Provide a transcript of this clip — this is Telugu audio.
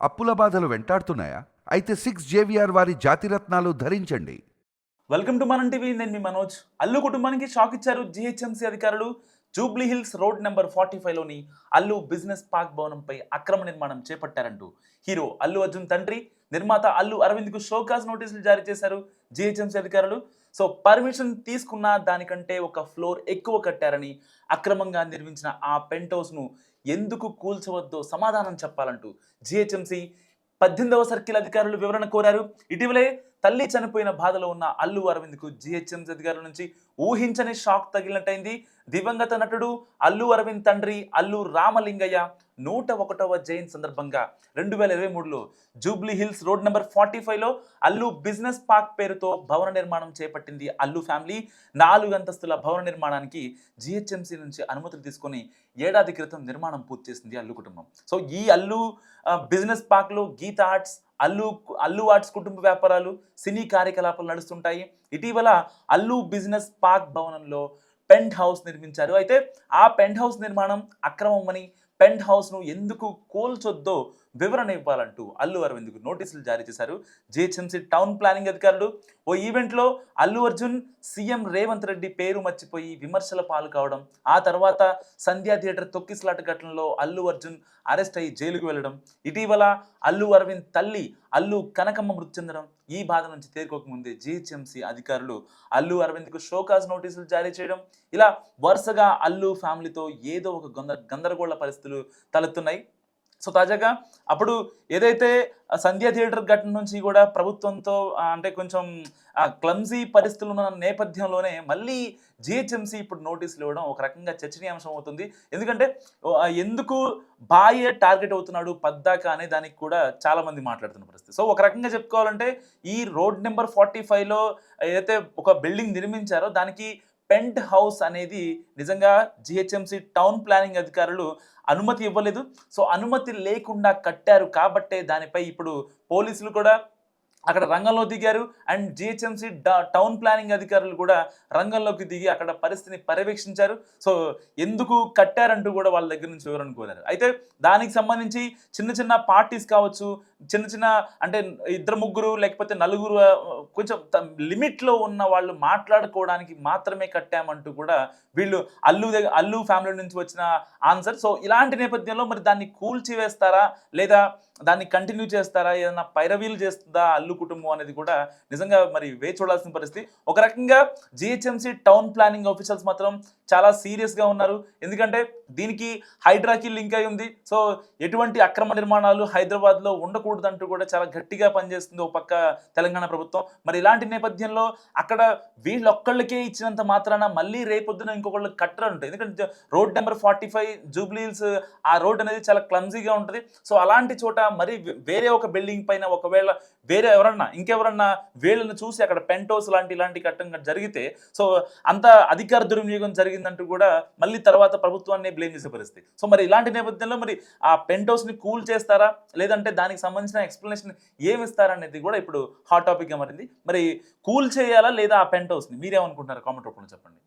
అప్పుల బాధలు వెంటాడుతున్నాయా? అయితే 6 జేవిఆర్ వారి జాతిరత్నాలు ధరించండి. Welcome to Manam TV. నేను మీ మనోజ్. అల్లు కుటుంబానికి షాక్ ఇచ్చారు జిహెచ్ఎంసీ అధికారులు. జూబ్లీ హిల్స్ రోడ్ నెంబర్ 45లోని అల్లు బిజినెస్ పార్క్ భవనంపై అక్రమ నిర్మాణం చేపట్టారంటూ హీరో అల్లు అర్జున్ తండ్రి నిర్మాత అల్లు అరవింద్కు షోకాజ్ నోటీసులు జారీ చేశారు జిహెచ్ఎంసీ అధికారులు. సో పర్మిషన్ తీసుకున్న దానికంటే ఒక ఫ్లోర్ ఎక్కువ కట్టారని, అక్రమంగా నిర్మించిన ఆ పెంట్ హౌస్ను ఎందుకు కూల్చవద్దో సమాధానం చెప్పాలంటూ జిహెచ్ఎంసీ 18వ సర్కిల్ అధికారులు వివరణ కోరారు. ఇటీవలే తల్లి చనిపోయిన బాధలో ఉన్న అల్లు అరవింద్కు జిహెచ్ఎంసీ అధికారుల నుంచి ఊహించని షాక్ తగిలినట్టయింది. దివంగత నటుడు అల్లు అరవింద్ తండ్రి అల్లు రామలింగయ్య 101వ జయంతి సందర్భంగా 2023లో జూబ్లీ హిల్స్ రోడ్ నెంబర్ 45లో అల్లు బిజినెస్ పార్క్ పేరుతో భవన నిర్మాణం చేపట్టింది అల్లు ఫ్యామిలీ. 4 అంతస్తుల భవన నిర్మాణానికి జిహెచ్ఎంసీ నుంచి అనుమతులు తీసుకొని ఏడాది క్రితం నిర్మాణం పూర్తి చేసింది అల్లు కుటుంబం. సో ఈ అల్లు బిజినెస్ పార్క్లో గీత ఆర్ట్స్, అల్లు ఆర్ట్స్ కుటుంబ వ్యాపారాలు, సినీ కార్యకలాపాలు నడుస్తుంటాయి. ఇటీవల అల్లు బిజినెస్ పార్క్ భవనంలో పెంట్ హౌస్ నిర్మించారు. అయితే ఆ పెంట్ హౌస్ నిర్మాణం అక్రమమని, పెంట్ హౌస్ను ఎందుకు కూల్చొద్దో వివరణ ఇవ్వాలంటూ అల్లు అరవింద్కు నోటీసులు జారీ చేశారు జిహెచ్ఎంసీ టౌన్ ప్లానింగ్ అధికారులు. ఓ ఈవెంట్లో అల్లు అర్జున్ సీఎం రేవంత్ రెడ్డి పేరు మర్చిపోయి విమర్శల పాలు కావడం, ఆ తర్వాత సంధ్యా థియేటర్ తొక్కిసలాట ఘటనలో అల్లు అర్జున్ అరెస్ట్ అయ్యి జైలుకు వెళ్ళడం, ఇటీవల అల్లు అరవింద్ తల్లి అల్లు కనకమ్మ మృతి చెందడం, ఈ బాధ నుంచి తేరుకోకముందే జిహెచ్ఎంసీ అధికారులు అల్లు అరవింద్కు షోకాజ్ నోటీసులు జారీ చేయడం, ఇలా వరుసగా అల్లు ఫ్యామిలీతో ఏదో ఒక గందరగోళ పరిస్థితులు తలెత్తున్నాయి. సో తాజాగా అప్పుడు ఏదైతే సంధ్యా థియేటర్ ఘటన నుంచి కూడా ప్రభుత్వంతో అంటే కొంచెం క్లమ్జీ పరిస్థితులు ఉన్న నేపథ్యంలోనే మళ్ళీ జిహెచ్ఎంసీ ఇప్పుడు నోటీసులు ఇవ్వడం ఒక రకంగా చర్చనీయాంశం అవుతుంది. ఎందుకంటే ఎందుకు బాయే టార్గెట్ అవుతున్నాడు పద్దాక అనే దానికి కూడా చాలా మంది మాట్లాడుతున్న పరిస్థితి. సో ఒక రకంగా చెప్పుకోవాలంటే ఈ రోడ్ నెంబర్ 45లో ఏదైతే ఒక బిల్డింగ్ నిర్మించారో దానికి పెంట్ హౌస్ అనేది నిజంగా జిహెచ్ఎంసీ టౌన్ ప్లానింగ్ అధికారులు అనుమతి ఇవ్వలేదు. సో అనుమతి లేకుండా కట్టారు కాబట్టే దానిపై ఇప్పుడు పోలీసులు కూడా అక్కడ రంగంలో దిగారు. అండ్ జిహెచ్ఎంసీ టౌన్ ప్లానింగ్ అధికారులు కూడా రంగంలోకి దిగి అక్కడ పరిస్థితిని పర్యవేక్షించారు. సో ఎందుకు కట్టారంటూ కూడా వాళ్ళ దగ్గర నుంచి వివరణ కోరారు. అయితే దానికి సంబంధించి చిన్న చిన్న పార్టీస్ కావచ్చు, చిన్న అంటే 2-3 లేకపోతే 4 కొంచెం లిమిట్లో ఉన్న వాళ్ళు మాట్లాడుకోవడానికి మాత్రమే కట్టామంటూ కూడా వీళ్ళు అల్లు ఫ్యామిలీ నుంచి వచ్చిన ఆన్సర్. సో ఇలాంటి నేపథ్యంలో మరి దాన్ని కూల్చివేస్తారా లేదా దాన్ని కంటిన్యూ చేస్తారా, ఏదైనా పైరవీలు చేస్తుందా అల్లు కుటుంబం అనేది కూడా నిజంగా మరి వేచి చూడాల్సిన పరిస్థితి. ఒక రకంగా జిహెచ్ఎంసీ టౌన్ ప్లానింగ్ ఆఫీసర్స్ మాత్రం చాలా సీరియస్గా ఉన్నారు. ఎందుకంటే దీనికి హైడ్రాకి లింక్ అయి ఉంది. సో ఎటువంటి అక్రమ నిర్మాణాలు హైదరాబాద్లో ఉండకూడదంటూ కూడా చాలా గట్టిగా పనిచేస్తుంది ఒక పక్క తెలంగాణ ప్రభుత్వం. మరి ఇలాంటి నేపథ్యంలో అక్కడ వీళ్ళొక్కళ్ళకే ఇచ్చినంత మాత్రాన మళ్ళీ రేపొద్దున ఇంకొకళ్ళు కట్టరంటాయి. ఎందుకంటే రోడ్ నెంబర్ 45 జూబ్లీ హిల్స్ ఆ రోడ్ అనేది చాలా క్లమ్జీగా ఉంటుంది. సో అలాంటి చోట మరి వేరే ఒక బిల్డింగ్ పైన ఒకవేళ వేరే ఇంకెవరన్నా వీళ్ళని చూసి అక్కడ పెంట్ హౌస్ ఇలాంటి కట్టడం జరిగితే సో అంత అధికార దుర్వినియోగం జరిగిందంటూ కూడా మళ్ళీ తర్వాత ప్రభుత్వాన్ని బ్లేమ్ చేసే పరిస్థితి. సో మరి ఇలాంటి నేపథ్యంలో మరి ఆ పెంట్ హౌస్ని కూల్ చేస్తారా లేదంటే దానికి సంబంధించిన ఎక్స్ప్లెనేషన్ ఏమిస్తారనేది కూడా ఇప్పుడు హాట్ టాపిక్గా మారింది. మరి కూల్ చేయాలా లేదా ఆ పెంట్ హౌస్ని మీరేమనుకుంటున్నారు? కామెంట్ రూపంలో చెప్పండి.